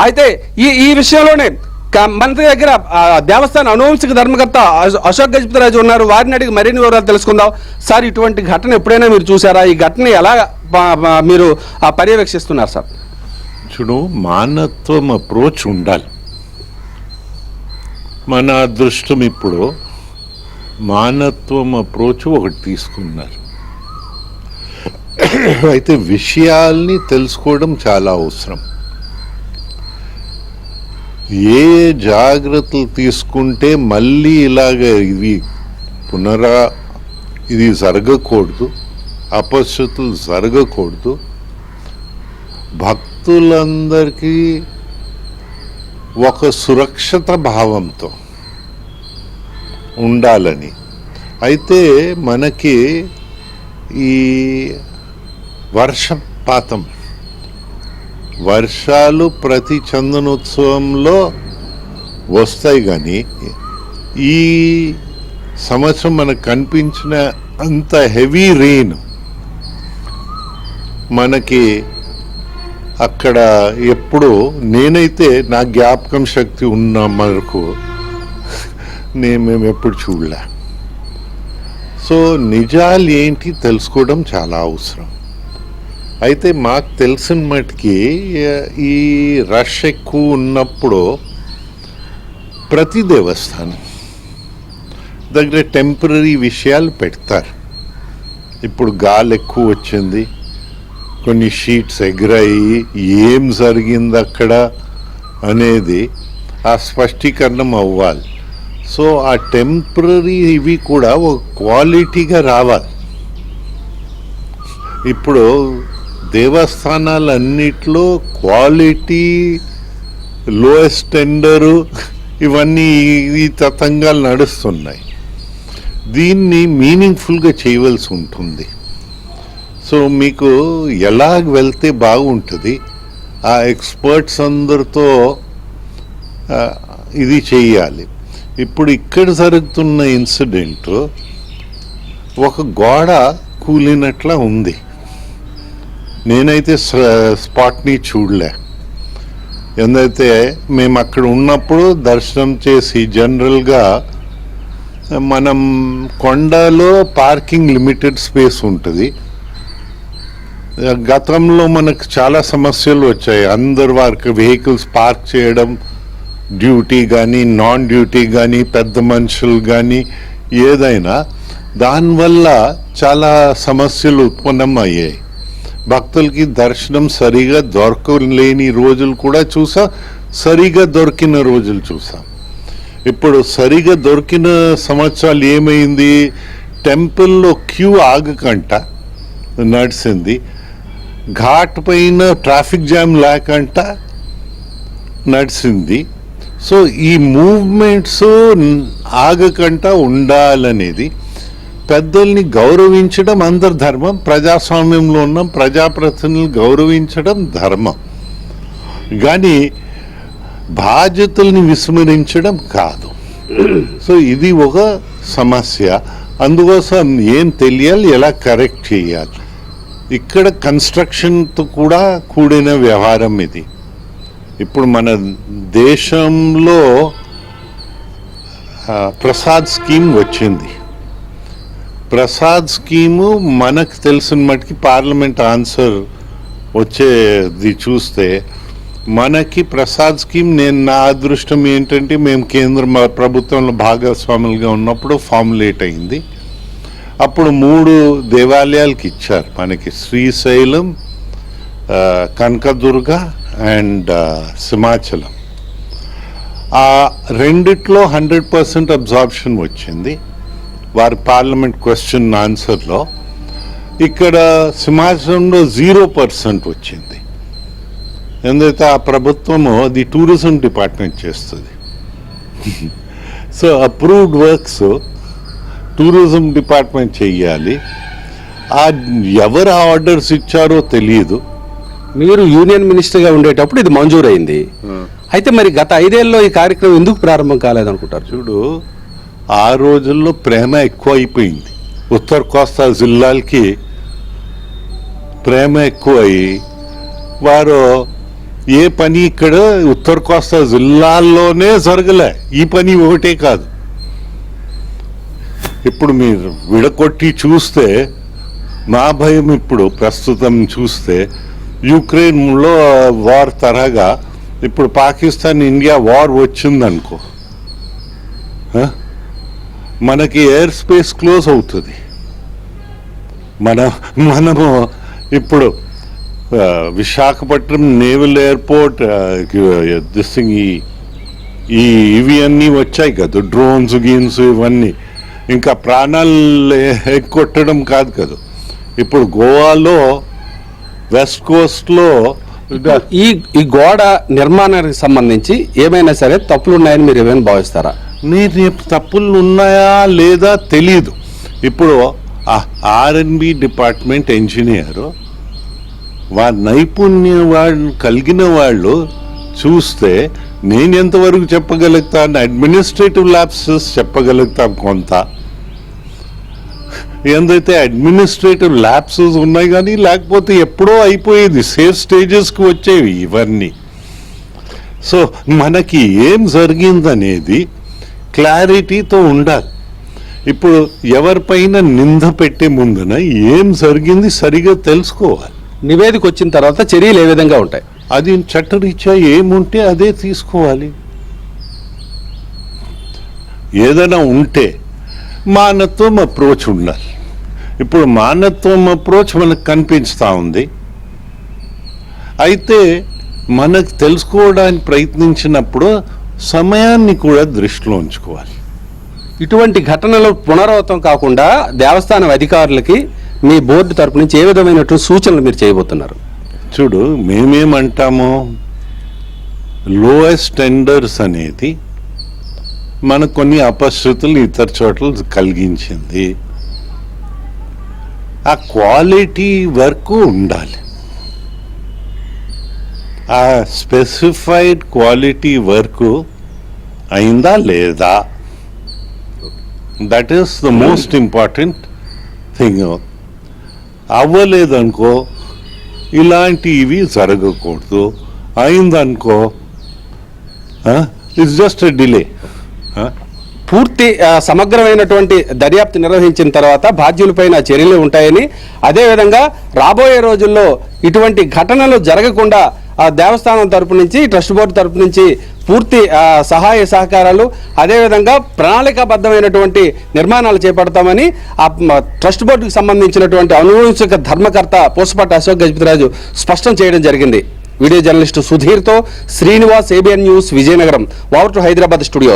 అయితే ఈ విషయంలోనే మన దగ్గర దేవస్థాన అనువంశిక ధర్మకర్త అశోక్ గజపతిరాజు ఉన్నారు. వారిని అడిగి మరిన్ని వివరాలు తెలుసుకుందాం. సార్, ఇటువంటి ఘటన ఎప్పుడైనా మీరు చూసారా? ఈ ఘటన ఎలా మీరు పర్యవేక్షిస్తున్నారు సార్? చూడు, మానవత్వం అప్రోచ్ ఉండాలి. మన అదృష్టం ఇప్పుడు మానవత్వం అప్రోచ్ ఒకటి తీసుకున్నారు. అయితే విషయాల్ని తెలుసుకోవడం చాలా అవసరం. ఏ జాగ్రత్తలు తీసుకుంటే మళ్ళీ ఇలాగ ఇది జరగకూడదు, అపశృతులు జరగకూడదు, భక్తులందరికీ ఒక సురక్షిత భావంతో ఉండాలని. అయితే మనకి ఈ వర్షాలు ప్రతి చందనోత్సవంలో వస్తాయి, కానీ ఈ సంవత్సరం మనకు కనిపించిన అంత హెవీ రెయిన్ మనకి అక్కడ ఎప్పుడు నేనైతే నా జ్ఞాపకం శక్తి ఉన్న మనకు మేము ఎప్పుడు చూడలే. సో నిజాలు ఏంటి తెలుసుకోవడం చాలా అవసరం. అయితే మాకు తెలిసిన మటుకి ఈ రష్ ఎక్కువ ఉన్నప్పుడు ప్రతి దేవస్థానం దగ్గర టెంపరీ విషయాలు పెడతారు. ఇప్పుడు గాలి ఎక్కువ వచ్చింది, కొన్ని షీట్స్ ఎగిరాయి, ఏం జరిగింది అక్కడ అనేది ఆ స్పష్టీకరణం అవ్వాలి. సో ఆ టెంపరీ ఇవి కూడా ఒక క్వాలిటీగా రావాలి. ఇప్పుడు దేవస్థానాలన్నిట్లో క్వాలిటీ, లోయెస్ట్ టెండరు ఇవన్నీ ఈ తతంగాలు నడుస్తున్నాయి. దీన్ని మీనింగ్ఫుల్గా చేయవలసి ఉంటుంది. సో మీకు ఎలాగ వెళ్తే బాగుంటుంది, ఆ ఎక్స్పర్ట్స్ అందరితో ఇది చేయాలి. ఇప్పుడు ఇక్కడ జరుగుతున్న ఇన్సిడెంట్ ఒక గోడ కూలినట్లా ఉంది. నేనైతే స్పాట్ని చూడలే. ఎందుకైతే మేము అక్కడ ఉన్నప్పుడు దర్శనం చేసి జనరల్గా మనం కొండలో పార్కింగ్ లిమిటెడ్ స్పేస్ ఉంటుంది. గతంలో మనకు చాలా సమస్యలు వచ్చాయి. అందరు వారికి వెహికల్స్ పార్క్ చేయడం, డ్యూటీ కానీ నాన్ డ్యూటీ కానీ పెద్ద మనుషులు కానీ ఏదైనా, దానివల్ల చాలా సమస్యలు ఉత్పన్నమయ్యాయి. భక్తులకి దర్శనం సరిగా దొరకలేని రోజులు కూడా చూసాం, సరిగా దొరికిన రోజులు చూసాం. ఇప్పుడు సరిగా దొరికిన సంవత్సరాలు ఏమైంది, టెంపుల్లో క్యూ ఆగకంట నడిచింది, ఘాట్ పైన ట్రాఫిక్ జామ్ లేకంట నడిచింది. సో ఈ మూవ్మెంట్స్ ఆగకుండా ఉండాలనేది, పెద్దల్ని గౌరవించడం అందరి ధర్మం. ప్రజాస్వామ్యంలో ఉన్న ప్రజాప్రతినిధులను గౌరవించడం ధర్మం, కానీ బాధ్యతల్ని విస్మరించడం కాదు. సో ఇది ఒక సమస్య. అందుకోసం ఏం తెలియాలి, ఎలా కరెక్ట్ చేయాలి. ఇక్కడ కన్స్ట్రక్షన్తో కూడా కూడిన వ్యవహారం ఇది. ఇప్పుడు మన దేశంలో ప్రసాద్ స్కీమ్ వచ్చింది. ప్రసాద్ స్కీము మనకు తెలిసిన మటుకి పార్లమెంట్ ఆన్సర్ వచ్చేది చూస్తే మనకి ప్రసాద్ స్కీమ్, నా అదృష్టం ఏంటంటే మేము కేంద్ర ప్రభుత్వంలో భాగస్వాములుగా ఉన్నప్పుడు ఫార్ములేట్ అయింది. అప్పుడు 3 దేవాలయాలకి ఇచ్చారు మనకి, శ్రీశైలం, కనకదుర్గ అండ్ సింహాచలం. ఆ రెండిట్లో 100% అబ్జార్ప్షన్ వచ్చింది వారి పార్లమెంట్ క్వశ్చన్ ఆన్సర్లో. ఇక్కడ సింహాచలంలో 0% వచ్చింది. ఎందుకంటే ఆ ప్రభుత్వము అది టూరిజం డిపార్ట్మెంట్ చేస్తుంది. So approved works tourism department చెయ్యాలి. ఎవరు ఆర్డర్స్ ఇచ్చారో తెలియదు. మీరు యూనియన్ మినిస్టర్గా ఉండేటప్పుడు ఇది మంజూరైంది. అయితే మరి గత 5 ఏళ్ళలో ఈ కార్యక్రమం ఎందుకు ప్రారంభం కాలేదనుకుంటారు? చూడు, ఆ రోజుల్లో ప్రేమ ఎక్కువ అయిపోయింది. ఉత్తర కోస్తా జిల్లాలకి ప్రేమ ఎక్కువ అయ్యి వారు ఏ పని ఇక్కడ ఉత్తర కోస్తా జిల్లాల్లోనే జరగలే. ఈ పని ఒకటే కాదు. ఇప్పుడు మీరు విడకొట్టి చూస్తే నా భయం ఇప్పుడు ప్రస్తుతం చూస్తే యుక్రెయిన్లో వార్ తరహగా ఇప్పుడు పాకిస్తాన్ ఇండియా వార్ వచ్చిందనుకో, మనకి ఎయిర్ స్పేస్ క్లోజ్ అవుతుంది. మనము ఇప్పుడు విశాఖపట్నం నేవల్ ఎయిర్పోర్ట్ ఇవి అన్నీ వచ్చాయి కదా, డ్రోన్స్ గీన్స్ ఇవన్నీ. ఇంకా ప్రాణాలు కొట్టడం కాదు కదా. ఇప్పుడు గోవాలో వెస్ట్ కోస్ట్లో ఈ గోడ నిర్మాణానికి సంబంధించి ఏమైనా సరే తప్పులు ఉన్నాయని మీరు ఏమైనా భావిస్తారా? మీరు తప్పులు ఉన్నాయా లేదా తెలీదు. ఇప్పుడు ఆర్ఎన్బి డిపార్ట్మెంట్ ఇంజనీర్ వారి నైపుణ్యం వాళ్ళు కలిగిన వాళ్ళు చూస్తే నేను ఎంతవరకు చెప్పగలుగుతాను, అడ్మినిస్ట్రేటివ్ ల్యాప్సెస్ చెప్పగలుగుతాం కొంత. ఏందైతే అడ్మినిస్ట్రేటివ్ ల్యాప్సెస్ ఉన్నాయి, కానీ లేకపోతే ఎప్పుడో అయిపోయేది, సేఫ్ స్టేజెస్కి వచ్చేవి ఇవన్నీ. సో మనకి ఏం జరిగిందనేది క్లారిటీతో ఉండాలి. ఇప్పుడు ఎవరిపైన నింద పెట్టే ముందున ఏం జరిగింది సరిగా తెలుసుకోవాలి. నివేదిక వచ్చిన తర్వాత చర్యలు ఏ విధంగా ఉంటాయి? అది చట్టరీత్యా ఏముంటే అదే తీసుకోవాలి. ఏదైనా ఉంటే మానత్వం అప్రోచ్ ఉండాలి. ఇప్పుడు మానత్వం అప్రోచ్ మనకు కనిపిస్తూ ఉంది. అయితే మనకు తెలుసుకోవడానికి ప్రయత్నించినప్పుడు సమయాన్ని కూడా దృష్టిలో ఉంచుకోవాలి. ఇటువంటి ఘటనలు పునరావృతం కాకుండా దేవస్థానం అధికారులకి మీ బోర్డు తరపు నుంచి ఏ విధమైనటువంటి సూచనలు మీరు చేయబోతున్నారు? చూడు, మేమేమంటాము, లోయెస్ట్ టెండర్స్ అనేది మనకు కొన్ని అపశృతులు ఇతర చోట్ల కలిగించింది. ఆ క్వాలిటీ వర్క్ ఉండాలి. ఆ స్పెసిఫైడ్ క్వాలిటీ వర్క్ అయిందా లేదా, that is the most important thing. అవ్వలేదనుకో ఇలాంటివి జరగకూడదు. అయిందనుకో ఇట్స్ జస్ట్ ఎ డిలే. పూర్తి సమగ్రమైనటువంటి దర్యాప్తు నిర్వహించిన తర్వాత బాధ్యులపైన చర్యలు ఉంటాయని, అదేవిధంగా రాబోయే రోజుల్లో ఇటువంటి ఘటనలు జరగకుండా దేవస్థానం తరపు నుంచి, ట్రస్ట్ బోర్డు తరపు నుంచి పూర్తి సహాయ సహకారాలు, అదేవిధంగా ప్రణాళికాబద్ధమైనటువంటి నిర్మాణాలు చేపడతామని ట్రస్ట్ బోర్డుకు సంబంధించినటువంటి అనువంశిక ధర్మకర్త పూసపాటి అశోక్ గజపతిరాజు స్పష్టం చేయడం జరిగింది. వీడియో జర్నలిస్టు సుధీర్తో Srinivas, ABN news, Vizianagaram. Over to Hyderabad studio.